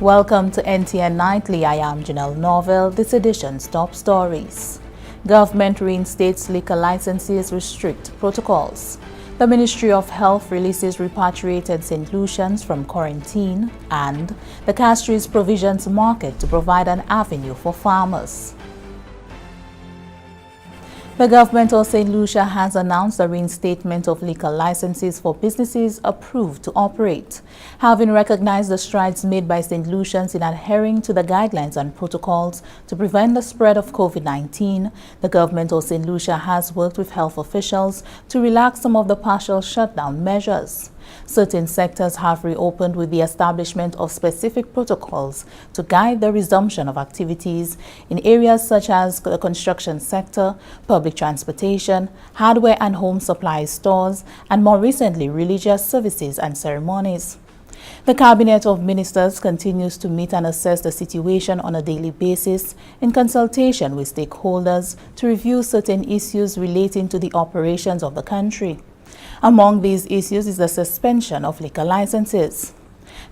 Welcome to NTN Nightly. I am Janelle Norville. This edition's top stories. Government reinstates liquor licenses, restrict protocols. The Ministry of Health releases repatriated St. Lucians from quarantine, and the Castries provisions market to provide an avenue for farmers. The government of St. Lucia has announced the reinstatement of liquor licenses for businesses approved to operate. Having recognized the strides made by St. Lucians in adhering to the guidelines and protocols to prevent the spread of COVID-19, the government of St. Lucia has worked with health officials to relax some of the partial shutdown measures. Certain sectors have reopened with the establishment of specific protocols to guide the resumption of activities in areas such as the construction sector, public transportation, hardware and home supply stores, and more recently, religious services and ceremonies. The Cabinet of Ministers continues to meet and assess the situation on a daily basis in consultation with stakeholders to review certain issues relating to the operations of the country. Among these issues is the suspension of liquor licenses.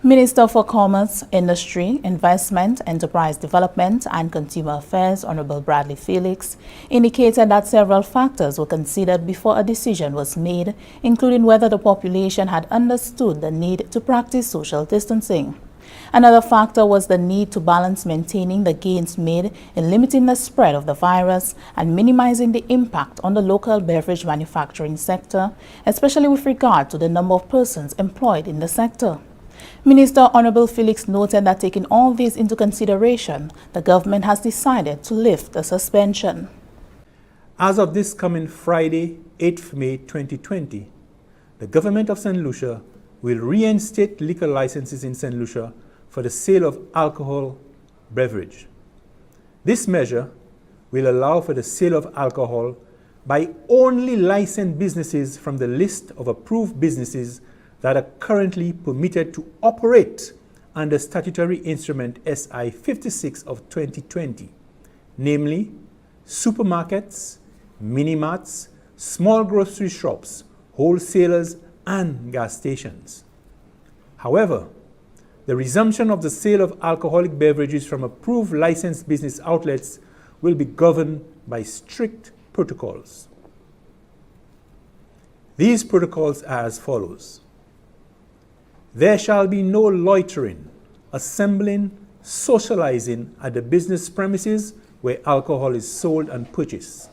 Minister for Commerce, Industry, Investment, Enterprise Development and Consumer Affairs, Honorable Bradley Felix, indicated that several factors were considered before a decision was made, including whether the population had understood the need to practice social distancing. Another factor was the need to balance maintaining the gains made in limiting the spread of the virus and minimizing the impact on the local beverage manufacturing sector, especially with regard to the number of persons employed in the sector. Minister Honorable Felix noted that taking all these into consideration, the government has decided to lift the suspension. As of this coming Friday, 8th May 2020, the government of St. Lucia will reinstate liquor licenses in St. Lucia for the sale of alcohol beverage. This measure will allow for the sale of alcohol by only licensed businesses from the list of approved businesses that are currently permitted to operate under statutory instrument SI 56 of 2020, namely supermarkets, mini-marts, small grocery shops, wholesalers, and gas stations. However, the resumption of the sale of alcoholic beverages from approved licensed business outlets will be governed by strict protocols. These protocols are as follows. There shall be no loitering, assembling, socializing at the business premises where alcohol is sold and purchased.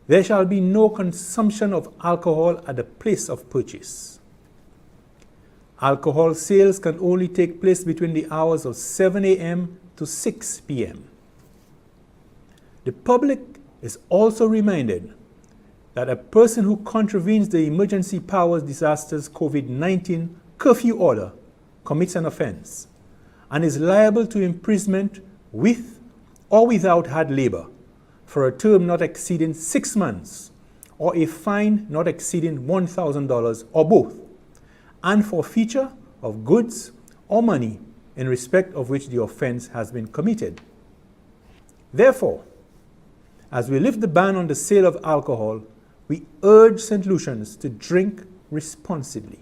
There shall be no consumption of alcohol at the place of purchase. Alcohol sales can only take place between the hours of 7 a.m. to 6 p.m. The public is also reminded that a person who contravenes the Emergency Powers Disasters COVID-19 curfew order commits an offense and is liable to imprisonment with or without hard labor for a term not exceeding 6 months, or a fine not exceeding $1,000 or both, and forfeiture of goods or money in respect of which the offense has been committed. Therefore, as we lift the ban on the sale of alcohol, we urge St. Lucians to drink responsibly.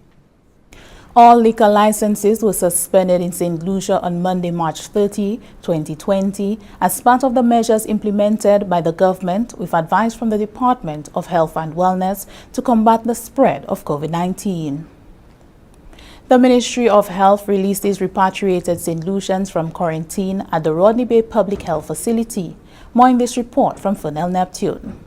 All liquor licenses were suspended in St. Lucia on Monday, March 30, 2020, as part of the measures implemented by the government with advice from the Department of Health and Wellness to combat the spread of COVID-19. The Ministry of Health released these repatriated St. Lucians from quarantine at the Rodney Bay Public Health Facility. More in this report from Fernell Neptune.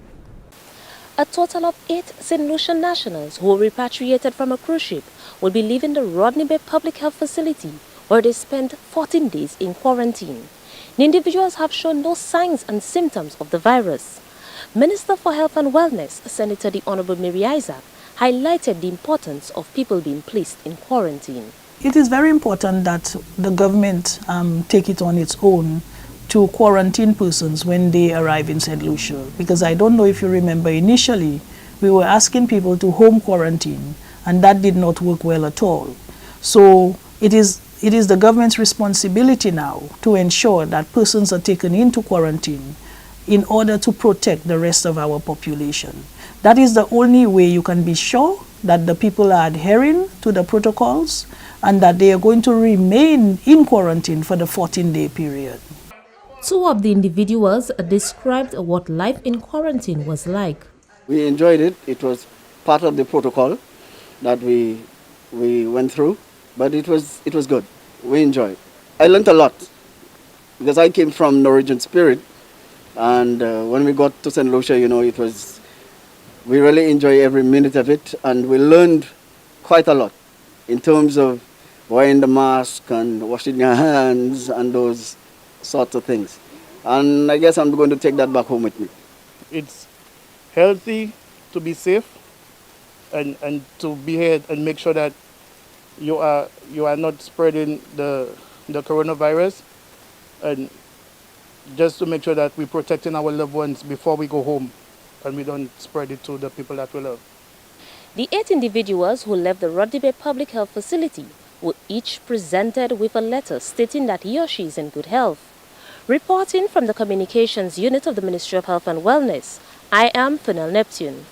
A total of 8 St. Lucian nationals who were repatriated from a cruise ship will be leaving the Rodney Bay Public Health Facility, where they spent 14 days in quarantine. The individuals have shown no signs and symptoms of the virus. Minister for Health and Wellness, Senator the Honorable Mary Isaac, highlighted the importance of people being placed in quarantine. It is very important that the government take it on its own to quarantine persons when they arrive in St. Lucia, because I don't know if you remember, initially we were asking people to home quarantine, and that did not work well at all. So it is the government's responsibility now to ensure that persons are taken into quarantine in order to protect the rest of our population. That is the only way you can be sure that the people are adhering to the protocols and that they are going to remain in quarantine for the 14-day period. Two of the individuals described what life in quarantine was like. We enjoyed it. It was part of the protocol that we went through, but it was good. We enjoyed. I learned a lot because I came from Norwegian Spirit, and when we got to St. Lucia, we really enjoyed every minute of it, and we learned quite a lot in terms of wearing the mask and washing your hands and those sorts of things. And I guess I'm going to take that back home with me. It's healthy to be safe and to behave and make sure that you are not spreading the coronavirus, and just to make sure that we're protecting our loved ones before we go home and we don't spread it to the people that we love. The 8 individuals who left the Rodney Bay Public Health Facility were each presented with a letter stating that he or she is in good health. Reporting from the Communications Unit of the Ministry of Health and Wellness, I am Fennel Neptune.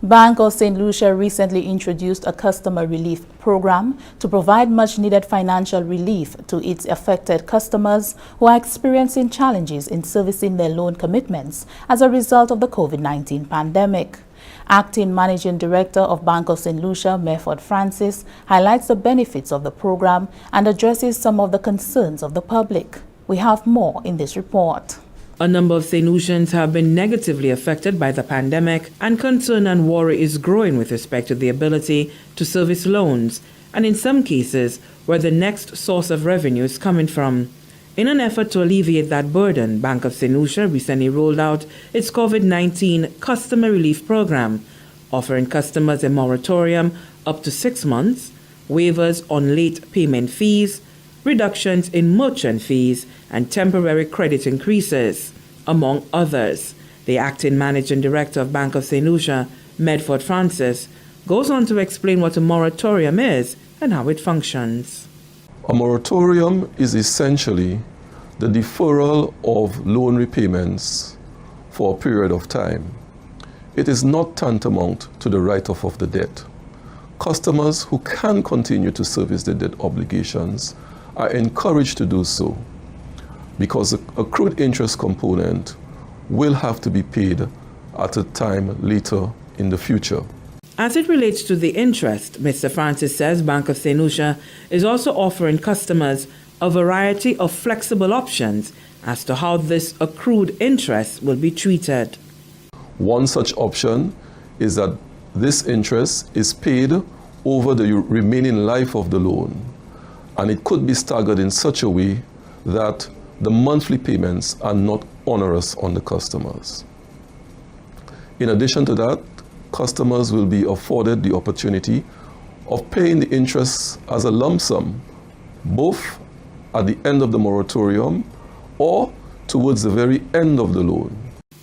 Bank of St. Lucia recently introduced a customer relief program to provide much-needed financial relief to its affected customers who are experiencing challenges in servicing their loan commitments as a result of the COVID-19 pandemic. Acting Managing Director of Bank of St. Lucia, Medford Francis, highlights the benefits of the program and addresses some of the concerns of the public. We have more in this report. A number of St. Lucians have been negatively affected by the pandemic, and concern and worry is growing with respect to the ability to service loans, and in some cases, where the next source of revenue is coming from. In an effort to alleviate that burden, Bank of St. Lucia recently rolled out its COVID-19 Customer Relief Program, offering customers a moratorium up to 6 months, waivers on late payment fees, reductions in merchant fees, and temporary credit increases, among others. The acting managing director of Bank of St. Lucia, Medford Francis, goes on to explain what a moratorium is and how it functions. A moratorium is essentially the deferral of loan repayments for a period of time. It is not tantamount to the write-off of the debt. Customers who can continue to service their debt obligations are encouraged to do so, because the accrued interest component will have to be paid at a time later in the future. As it relates to the interest, Mr. Francis says Bank of St. Lucia is also offering customers a variety of flexible options as to how this accrued interest will be treated. One such option is that this interest is paid over the remaining life of the loan, and it could be staggered in such a way that the monthly payments are not onerous on the customers. In addition to that, customers will be afforded the opportunity of paying the interest as a lump sum, both at the end of the moratorium or towards the very end of the loan.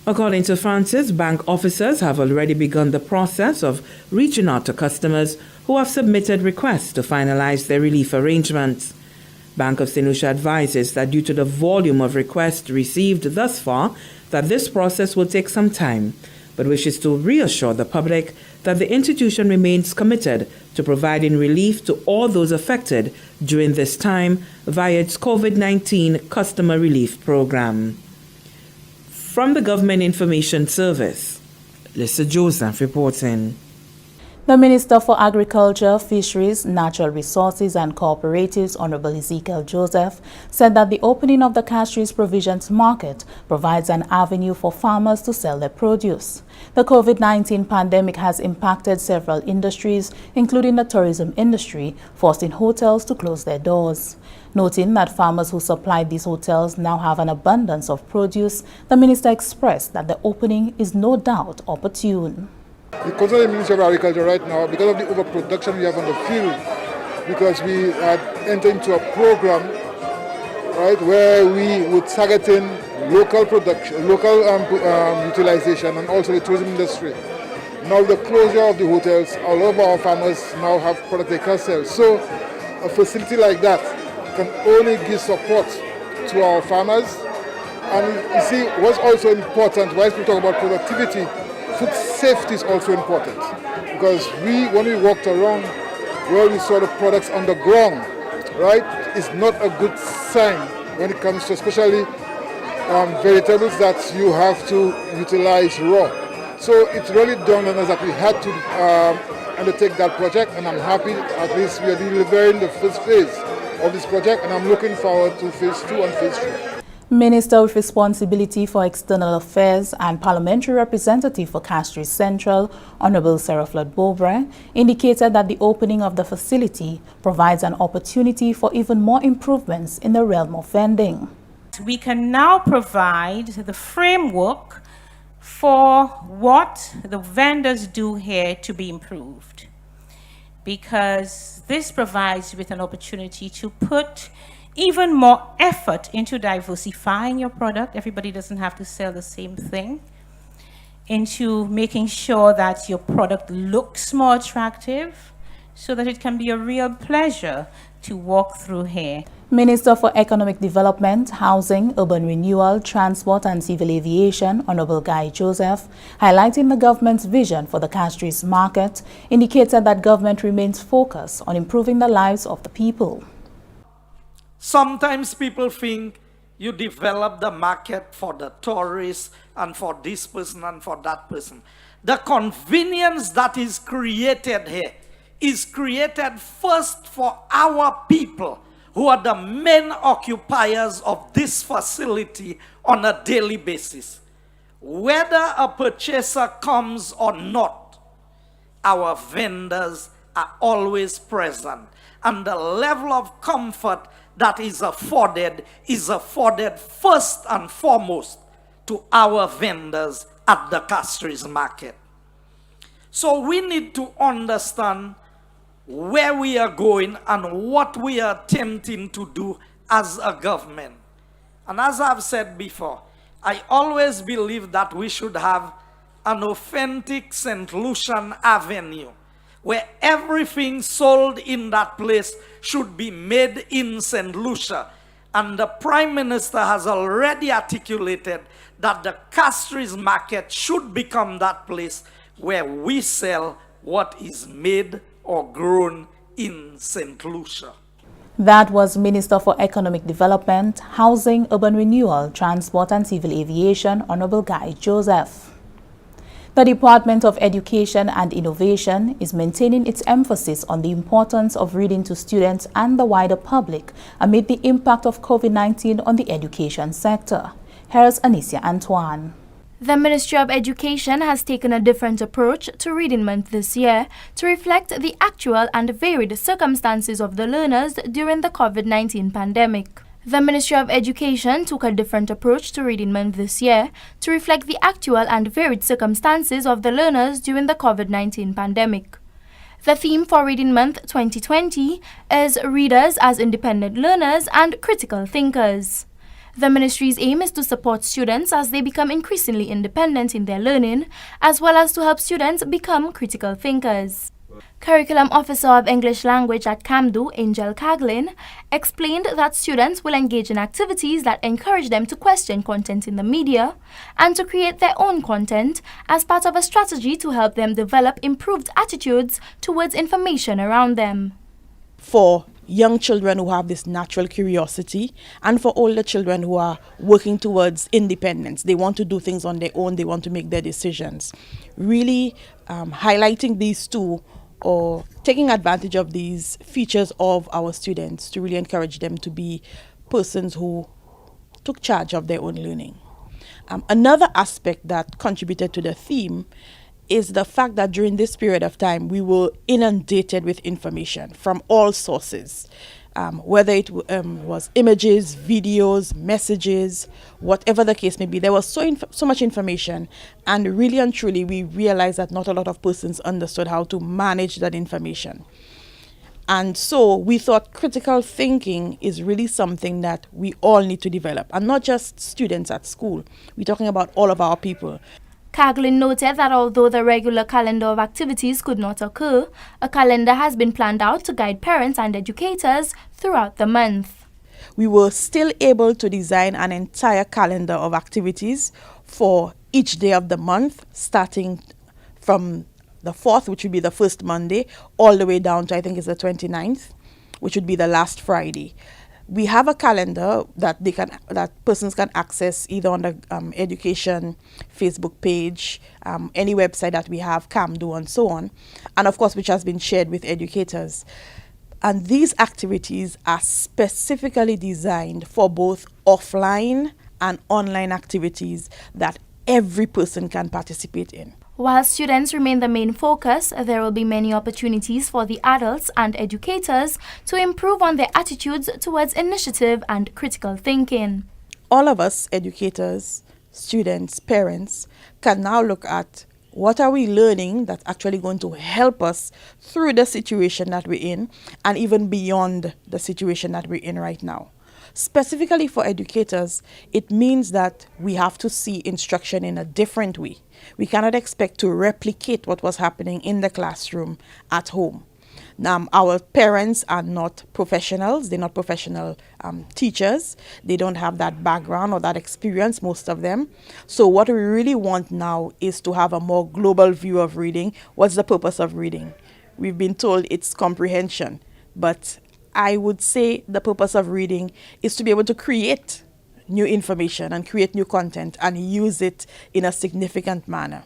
According to Francis, bank officers have already begun the process of reaching out to customers who have submitted requests to finalize their relief arrangements. Bank of St. Lucia advises that due to the volume of requests received thus far, that this process will take some time, but wishes to reassure the public that the institution remains committed to providing relief to all those affected during this time via its COVID-19 Customer Relief Program. From the Government Information Service, Lisa Joseph reporting. The Minister for Agriculture, Fisheries, Natural Resources and Cooperatives, Honorable Ezekiel Joseph, said that the opening of the Castries Provisions Market provides an avenue for farmers to sell their produce. The COVID-19 pandemic has impacted several industries, including the tourism industry, forcing hotels to close their doors. Noting that farmers who supplied these hotels now have an abundance of produce, the minister expressed that the opening is no doubt opportune. The concern of the Ministry of Agriculture right now, because of the overproduction we have on the field, because we had entered into a program, right, where we were targeting local production, local utilization, and also the tourism industry. Now the closure of the hotels, a lot of our farmers now have product they can sell. So a facility like that can only give support to our farmers. And you see, what's also important, while we talk about productivity, food safety is also important, because when we walked around where we saw the products on the ground, right, it's not a good sign when it comes to especially vegetables that you have to utilize raw. So it really dawned on us that we had to undertake that project, and I'm happy at least we are delivering the first phase of this project, and I'm looking forward to phase 2 and phase 3. Minister with Responsibility for External Affairs and Parliamentary Representative for Castries Central, Honorable Sarah Flood Bobre, indicated that the opening of the facility provides an opportunity for even more improvements in the realm of vending. We can now provide the framework for what the vendors do here to be improved, because this provides with an opportunity to put even more effort into diversifying your product. Everybody doesn't have to sell the same thing. Into making sure that your product looks more attractive so that it can be a real pleasure to walk through here. Minister for Economic Development, Housing, Urban Renewal, Transport and Civil Aviation, Honorable Guy Joseph, highlighting the government's vision for the Castries market, indicated that government remains focused on improving the lives of the people. Sometimes people think you develop the market for the tourists and for this person and for that person. The convenience that is created here is created first for our people who are the main occupiers of this facility on a daily basis. Whether a purchaser comes or not, our vendors are always present, and the level of comfort that is afforded first and foremost to our vendors at the Castries market. So we need to understand where we are going and what we are attempting to do as a government. And as I've said before, I always believe that we should have an authentic St. Lucian Avenue, where everything sold in that place should be made in St. Lucia. And the Prime Minister has already articulated that the Castries market should become that place where we sell what is made or grown in St. Lucia. That was Minister for Economic Development, Housing, Urban Renewal, Transport and Civil Aviation, Honorable Guy Joseph. The Department of Education and Innovation is maintaining its emphasis on the importance of reading to students and the wider public amid the impact of COVID-19 on the education sector. Here's Anicia Antoine. The Ministry of Education has taken a different approach to Reading Month this year to reflect the actual and varied circumstances of the learners during the COVID-19 pandemic. The Ministry of Education took a different approach to Reading Month this year to reflect the actual and varied circumstances of the learners during the COVID-19 pandemic. The theme for Reading Month 2020 is Readers as Independent Learners and Critical Thinkers. The ministry's aim is to support students as they become increasingly independent in their learning, as well as to help students become critical thinkers. Curriculum Officer of English Language at CAMDU, Angel Caglin, explained that students will engage in activities that encourage them to question content in the media and to create their own content as part of a strategy to help them develop improved attitudes towards information around them. For young children who have this natural curiosity, and for older children who are working towards independence. They want to do things on their own, they want to make their decisions. Really highlighting these two or taking advantage of these features of our students to really encourage them to be persons who took charge of their own learning. Another aspect that contributed to the theme is the fact that during this period of time, we were inundated with information from all sources, whether it was images, videos, messages, whatever the case may be. There was so much information, and really and truly, we realized that not a lot of persons understood how to manage that information. And so we thought critical thinking is really something that we all need to develop, and not just students at school. We're talking about all of our people. Caglin noted that although the regular calendar of activities could not occur, a calendar has been planned out to guide parents and educators throughout the month. We were still able to design an entire calendar of activities for each day of the month, starting from the 4th, which would be the first Monday, all the way down to, I think it's the 29th, which would be the last Friday. We have a calendar that persons can access either on the education Facebook page, any website that we have, CAMDO and so on, and of course which has been shared with educators. And these activities are specifically designed for both offline and online activities that every person can participate in. While students remain the main focus, there will be many opportunities for the adults and educators to improve on their attitudes towards initiative and critical thinking. All of us, educators, students, parents, can now look at what are we learning that's actually going to help us through the situation that we're in and even beyond the situation that we're in right now. Specifically for educators, it means that we have to see instruction in a different way. We cannot expect to replicate what was happening in the classroom at home. Our parents are not professionals. They're not professional teachers. They don't have that background or that experience, most of them. So what we really want now is to have a more global view of reading. What's the purpose of reading? We've been told it's comprehension, but I would say the purpose of reading is to be able to create new information and create new content and use it in a significant manner.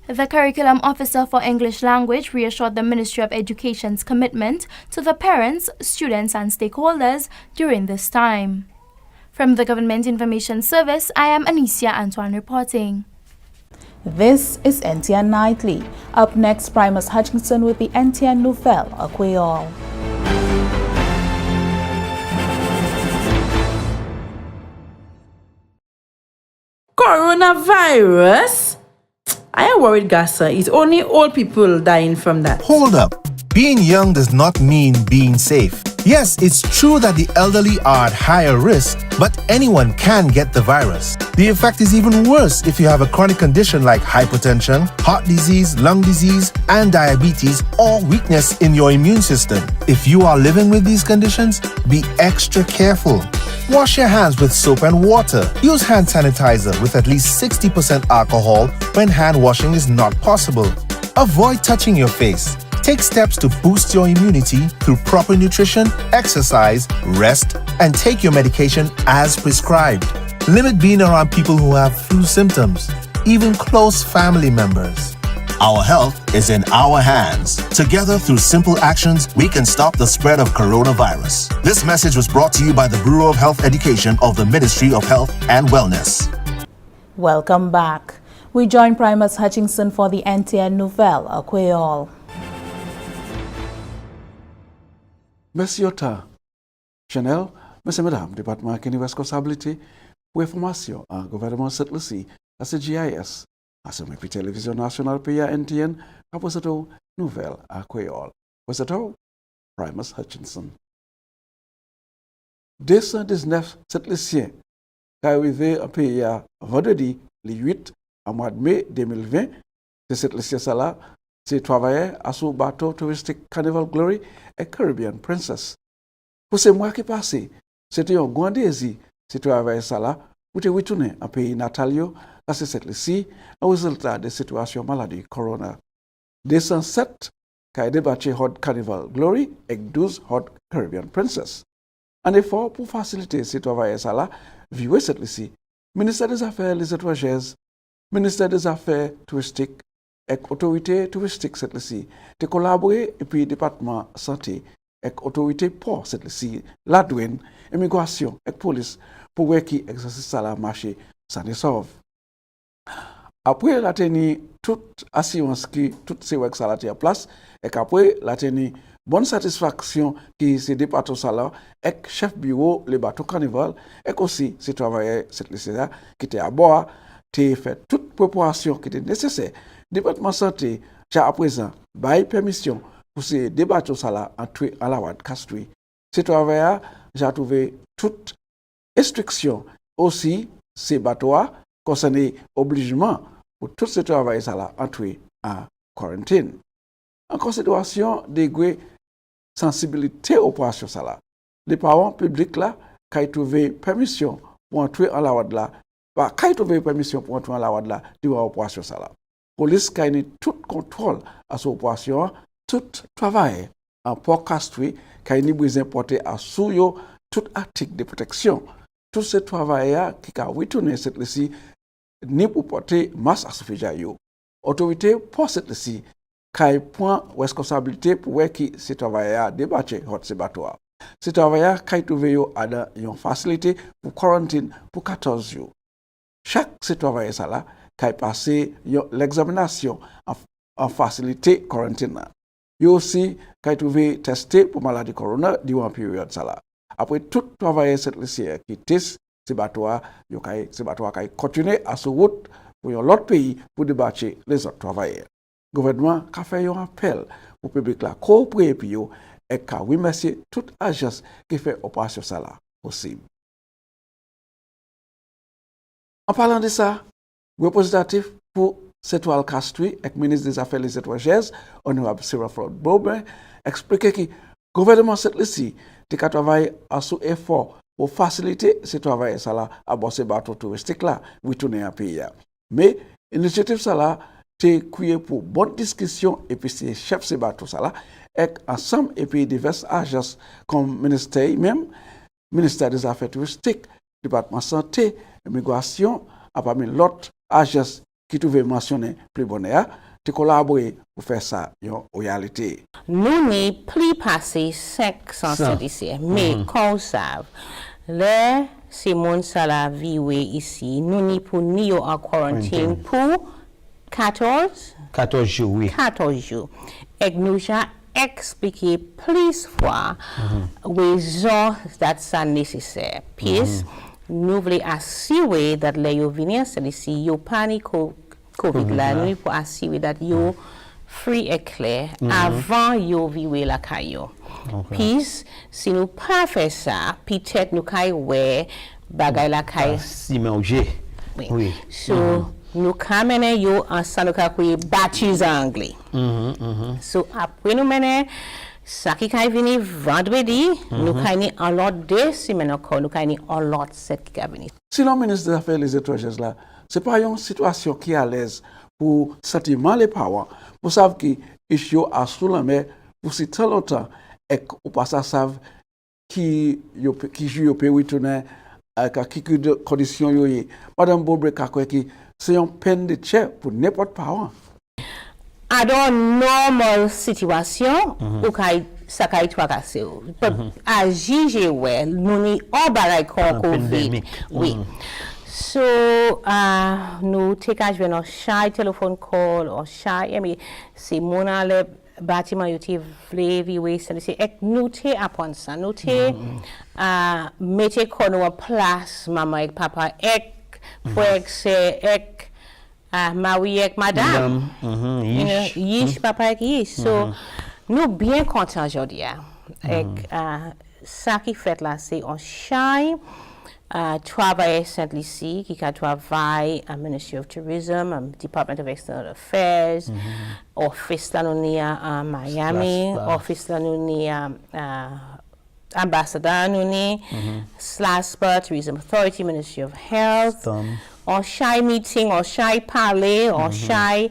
The curriculum officer for English language reassured the Ministry of Education's commitment to the parents, students and stakeholders during this time. From the Government Information Service, I am Anicia Antoine reporting. This is NTN Nightly. Up next, Primus Hutchinson with the NTN Nouvelle, a Creole. Coronavirus? I am worried, Gassa. It's only old people dying from that. Hold up. Being young does not mean being safe. Yes, it's true that the elderly are at higher risk, but anyone can get the virus. The effect is even worse if you have a chronic condition like hypertension, heart disease, lung disease, and diabetes, or weakness in your immune system. If you are living with these conditions, be extra careful. Wash your hands with soap and water. Use hand sanitizer with at least 60% alcohol when hand washing is not possible. Avoid touching your face. Take steps to boost your immunity through proper nutrition, exercise, rest, and take your medication as prescribed. Limit being around people who have flu symptoms, even close family members. Our health is in our hands. Together, through simple actions, we can stop the spread of coronavirus. This message was brought to you by the Bureau of Health Education of the Ministry of Health and Wellness. Welcome back. We join Primus Hutchinson for the NTN Nouvelle, a Creole. Merci autant. Chanel, Monsieur Madame, Département qui responsabilité pour information au gouvernement SaintLucia, à ce GIS, à ce même télévision nationale pays NTN, à poseto nouvelle à Creole. Poseto, Primus Hutchinson. 219 SaintLuciens, qui arrivé à pays vendredi, le 8 à mois de mai 2020, de SaintLucia Sala, c'est travailler à ce bateau touristique Carnival Glory et Caribbean Princess. Pour ce mois qui passé, c'était un grand désir de travailler ça là pour te retourner à pays natalio à SaintLucia en résultat de situation maladie corona. 207 qui a débattu Hot Carnival Glory et 12 Hot Caribbean Princess. Un effort pour faciliter ce travail ça là, vivre SaintLucia, ministère des Affaires les étrangères, ministère des Affaires touristiques et autorité touristique SaintLucia de collaborer et puis département santé et autorité pour SaintLucia, la douane, immigration et police pour voir qui exercice ça la marché sans sauve. Après la tenir toute assurance qui toutes ces work ça la en place et qu'après la tenir bonne satisfaction qui se département ça là et chef bureau le bateau carnival et aussi ces travailleurs SaintLucia qui étaient à bord t'ai fait toute préparation qui était nécessaire. Département santé, j'ai à présent bail permission pour ces débatteurs ça là entrer à la Wad Castry. Ces travailleurs, j'ai trouvé toute instruction aussi ces bateaux concernés obligement pour tous ces travailleurs ça là entrer en quarantaine. En considération des gré sensibilité opération ça là, les parents publics là qui ont trouvé permission pour entrer à la Wad là, qui ont trouvé permission pour entrer à la Wad là durant l'opération ça là. police kay tout contrôle à son opération, tout travail en podcast kay ni besoin porter à sous yo tout article de protection. Tout ce travail qui a retourné cette ici ni pour porter masse à suffisant yo. Autorité pour cette ici kay point responsabilité pour qui ce travail a débattu hot ce bateau. Ce travail kay trouvé yo à une facilité pour quarantine pour 14 jours. Chaque ce travail ça là kay passé l'examination en facilité quarantine. Yo aussi kay trouvé testé pour maladie corona durant période ça là. Après tout travail cette ici qui teste ce bateau yo kay ce bateau kay continuer à se route pour l'autre pays pour débattre les autres travailleurs. Gouvernement a fait un appel pour le public la coopérer puis yo et qu'a remercier toute agence qui fait opération ça là possible. En parlant de ça, représentatif pour Central Castry et ministre des Affaires étrangères, honorable Sarah Ford-Bober, expliqué que le gouvernement cette ici a travaillé à son effort pour faciliter ce travail ça là à bord ces bateaux touristiques là retourner à pays. Mais l'initiative ça là t'es crié pour bonne discussion et puis c'est chef ces bateaux ça là et ensemble et puis diverses agences comme ministère même ministère des Affaires touristiques, département santé, immigration, à parmi l'autre agences qui trouvaient mentionné plus bonheur, de collaborer pour faire ça en réalité. Nous n'est plus passé 500 ici, mais qu'on savent, là, c'est mon salaire vivre ici, nous n'est pour nous en quarantaine pour 14 jours, oui. 14 jours. Et nous avons expliqué plus fois raison that ça nécessaire. Puis, nous voulons assurer que les gens venir ici, ils paniquent COVID là, nous pour assurer que ils free et clair avant ils vivre la caillou. Puis, si nous pas fait ça, peut-être nous caillou bagay la caillou. Si manger. Oui. So, nous camene yo ensemble nous battus anglais. So après nous mener ça qui est venu vendredi, nous avons en l'autre 2 semaines encore, nous avons en l'autre 7 qui est venu. Si le ministre des Affaires étrangères là, c'est pas une situation qui est à l'aise pour sentir les parents, pour savoir que issue à sous la mer pour si très longtemps et au passage savent qui joue peut retourner qui conditions yo. Madame Bobre qui c'est une peine de chair pour n'importe parent. À une normal situation, ou ça kay toi cassé. À juger ouais, nous ni en bagaille COVID. Oui. So nous take un shy telephone call or shy mais c'est mon ale bâtiment yoté vle viwe c'est ek nous te upon ça nous te mettez qu'on en place maman et papa ek frère c'est ek Maui avec madame, yish papa avec yish. So, nous bien contents aujourd'hui. Et ça qui fait là, c'est un chai travail SaintLucia qui travaille à Ministry of Tourism, Department of External Affairs, Office là nous à Miami, Office là nous Ambassador nous SLASPA, Tourism Authority, Ministry of Health. On shy meeting, on shy parler, on shy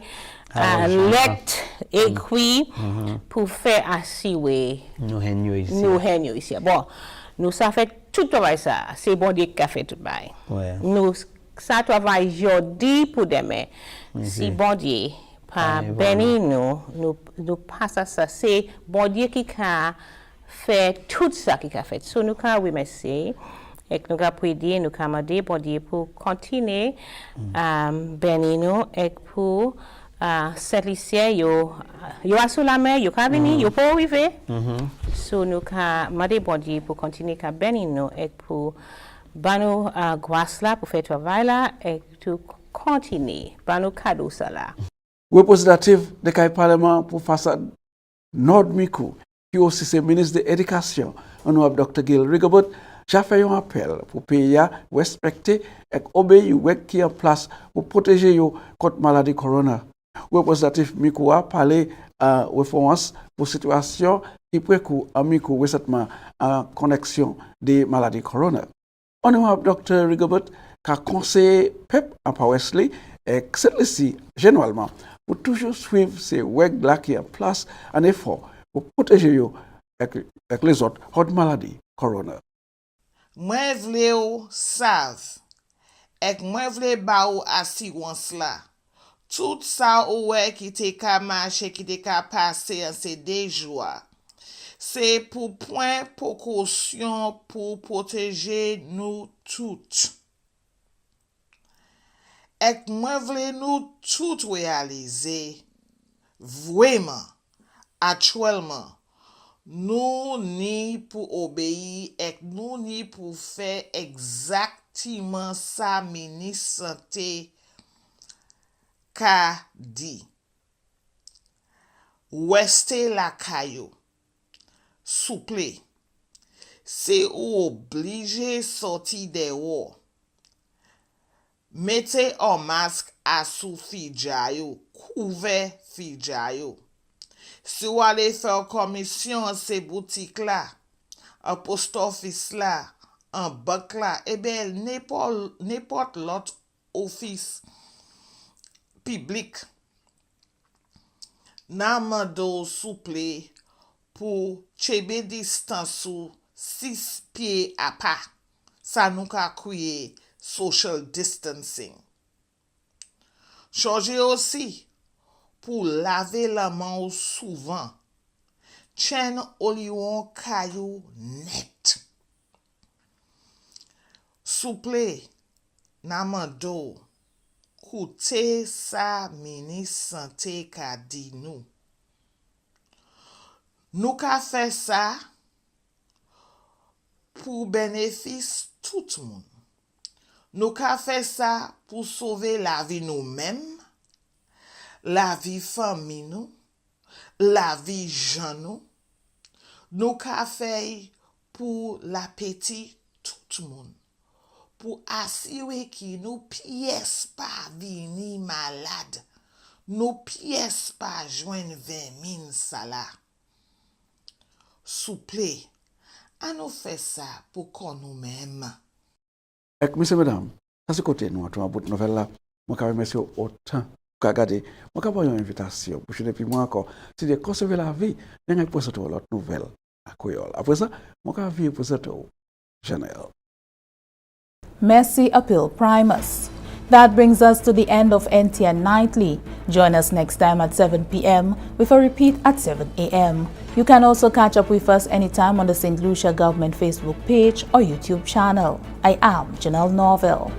elect écrit pour faire assurer nous ici. Bon, nous ça fait tout travail ça, c'est bon Dieu qui a fait tout bail. Nous ça travail aujourd'hui pour demain. Si bon Dieu pas béni nous passe ça, c'est bon Dieu qui a fait tout ça qui a fait. So nous quand oui merci. Et nous avons prié, nous avons demandé pour Dieu pour continuer bénir nous et pour SaintLucia, yo sur la mer, yo ka venir, yo pas arriver. So nous avons demandé pour Dieu pour continuer à bénir nous et pour nous grâce là pour faire travail là et pour continuer, nous cadeau ça là. Représentatif de Caille Parlement pour façade Nord Mikou, qui aussi c'est ministre de l'Éducation, honorable Dr. Gil Rigobot. J'ai fait un appel pour pays respecter et obéir qui est en place pour protéger contre maladie corona. Le représentatif Mikou a parlé référence pour situation qui précourt à Mikou récemment en connexion des maladies corona. Honorable Dr. Rigobot a conseillé PEP à Wesley et celle-ci généralement pour toujours suivre ces règles-là qui en place en effort pour protéger vous avec les autres maladies corona. Moi vle ou sav, ek moi vle ba ou assurance la. Tout ça ouè qui te ka marché, qui te ka passé en ces 2 jours. C'est pour point précaution pour protéger nous toutes. Ek moi vle nous toutes réaliser vraiment, actuellement, nous ni pour obéir et nous ni pour faire exactement ça ministre santé ka dit. Restez la caillou. Souple. C'est obligé sortir dehors. Mettez un masque à sous fijayo, couvert fijayo. Si vous allez faire commission à ces boutiques-là, un post office là, un banque là, eh bien, n'importe l'autre office public, n'amando souple pour chebe distance sous 6 pieds à pas. Ça nous a créé social distancing. Changer aussi pour laver la main souvent. Chen olion caillou net. Souple, namando, koute sa ministre santé ka di nou. Nou ka fait ça pour bénéfice tout le monde. Nous ka fait ça pour sauver la vie nous-mêmes, la vie famille nous, la vie gens nous. Nous ka fait pour l'appétit tout le monde. Pour assurer que nos pièces pas venir malades, nos pièces pas joindre vermine ça là. Souple, à nous faire ça pour qu'on nous-mêmes. Messieurs, mesdames, à ce côté, nous avons une nouvelle là. Je vous remercie autant pour regarder. Je vous une invitation pour que depuis moi encore, si de conserver la vie, vous avez posé l'autre nouvelle à Créole. Après ça, je vais vous poser Chanel. Mercy Appeal Primus. That brings us to the end of NTN Nightly. Join us next time at 7 p.m. with a repeat at 7 a.m. You can also catch up with us anytime on the St. Lucia Government Facebook page or YouTube channel. I am Janelle Norville.